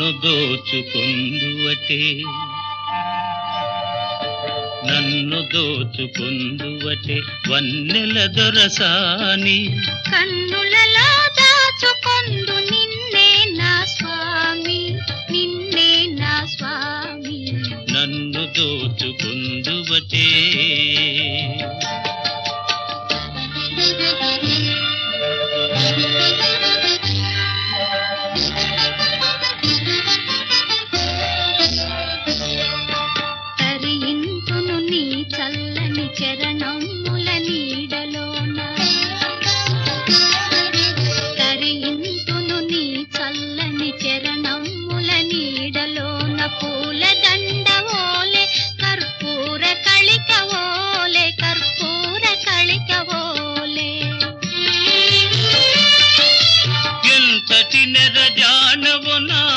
నన్ను దోచుకుందువటే నన్ను దోచుకుందువటే వన్నెల దొరసాని కన్నులలో దాచుకొందు నిన్నే నా స్వామి నిన్నే నా స్వామి నన్ను దోచుకుందువటే తరింతును నీ చల్లని చరణముల నీడలోన తరింతును నీ చల్లని చరణముల నీడలోన పూల దండవోలే కర్పూర కళికవోలే కర్పూర కళికవోలే ఎంతటి నెరజా